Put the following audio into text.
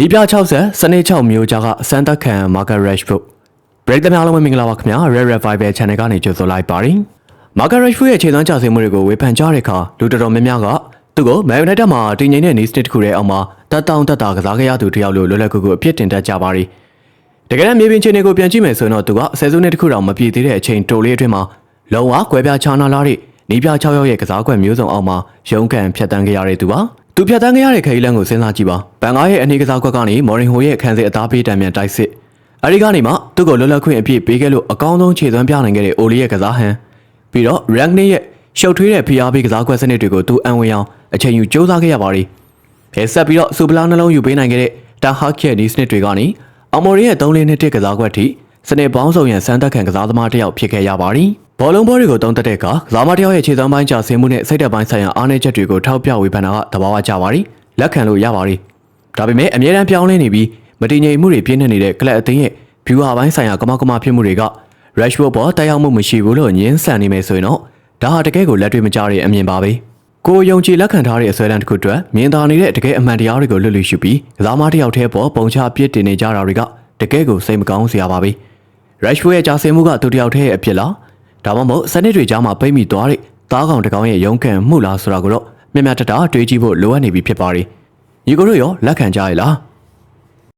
နီးပြ60စနေ6မျိုးကြားကစမ်းသက်ခံမာဂရက်ဖို့ break သမားလုံးမင်္ဂလာပါခင်ဗျာ Red Revival Channel ကနေကြိုဆိုလိုက်ပါတယ်မာဂရက်ဖို့ရဲ့ခြေသွမ်းကြဆင်းမှုတွေကိုဝေဖန်ကြတဲ့အခါလူတော်တော်များများကသူ့ကိုမဲယူနိုက်တက်မှာတည်ငြိမ်တဲ့နီးစနစ်တစ်ခုရဲ့အောက်မှာတက်တောင့်တက်တာကစားကြရသူတယောက်လို့လွယ်လွယ်ကူကူအဖြစ်တင်တတ်ကြပါတယ်တကယ်တမ်းမြေပြင်ခြေနေကိုပြန်ကြည့်မယ်ဆိုရင်တော့သူကဆယ်စုနှစ်တစ်ခုတောင်မပြည့်သေးတဲ့အချိန်တိုလေးအတွင်းမှာလုံဝကွဲပြားခြားနာလာတဲ့နီးပြ6ယောက်ရဲ့ကစားကွက်မျိုးစုံအောက်မှာရုန်းကန်ဖြတ်တန်းကြရတဲ့သူပါသူဖြတ်တန်းကြရတဲ့ခရီးလမ်းကိုစဉ်းစားကြည့်ပါဘန်ကားရဲ့အနေကစားကွက်ကနေမော်ရင်ဟိုရဲ့ခန်းစစ်အသားပေးတံမြန်တိုက်စစ်အဲဒီကနေမှသူ့ကိုလွတ်လပ်ခွင့်အပြည့်ပေးခဲ့လို့အကောင်းဆုံးခြေသွမ်းပြနိုင်ခဲ့တဲ့အိုလီရဲ့ကစားဟန်ပြီးတော့ Ragnick ရဲ့ရှုပ်ထွေးတဲ့ PR ကစားကွက်စနစ်တွေကိုသူအံဝင်အောင်အချိန်ယူစူးစမ်းခဲ့ရပါတယ်။ဖဲဆက်ပြီးတော့စူပလာနှလုံးယူပေးနိုင်ခဲ့တဲ့တာဟာကရဲ့ဒီစနစ်တွေကနေအော်မော်ရီရဲ့3-2-1ကစားကွက်ထိစနစ်ပေါင်းစုံရန်စမ်းသပ်ခံကစားသမားတစ်ယောက်ဖြစ်ခဲ့ရပါတယ်။ဘောလုံးဘောတွေကိုတုံးတက်တဲ့အခါကစားမတစ်ယောက်ရဲ့ခြေသွမ်းပိုင်းကျဆင်းမှုနဲ့စိတ်သက်ပိုင်းဆိုင်ရာအားနည်းချက်တွေကိုထောက်ပြဝေဖန်တာကသဘာဝကျပါတယ်။လက်ခံလို့ရပါတယ်။ဒါပေမဲ့အမြဲတမ်းပြောင်းလဲနေပြီးမတည်ငြိမ်မှုတွေပြင်းထန်နေတဲ့ကလပ်အသင်းရဲ့ဗျူဟာပိုင်းဆိုင်ရာကမကမဖြစ်မှုတွေက Rashford ပေါ်တိုက်ရောက်မှုမရှိဘူးလို့ညင်းဆန်နေမယ်ဆိုရင်တော့ဒါဟာတကယ်ကိုလက်တွေ့မကျတဲ့အမြင်ပါပဲကိုယုံကြည်လက်ခံထားတဲ့အစွဲလန်းတစ်ခုအတွက်မြင်သာနေတဲ့တကယ်အမှန်တရားတွေကိုလွတ်လွတ်ရှုပြီးကစားမတစ်ယောက်တည်းပေါ်ပုံချပြစ်တင်နေကြတာတွေကတကယ်ကိုစိတ်မကောင်းစရာပါပဲ Rashford ရဲ့ကြာဆင်းမှုကသူတစ်ယောက်တည်းရဲ့အဖြစ်လားဒါမှမဟုတ်စနစ်တွေကြားမှာပိတ်မိသွားတဲ့သားကောင်တစ်ကောင်ရဲ့ရုန်းကန်မှုလားဆိုတာကိုတော့မျက်မျက်တတတွေးကြည့်ဖို့လိုအပ်နေပြီဖြစ်ပါတယ်ညီကိုတို့ရောလက်ခံကြရလား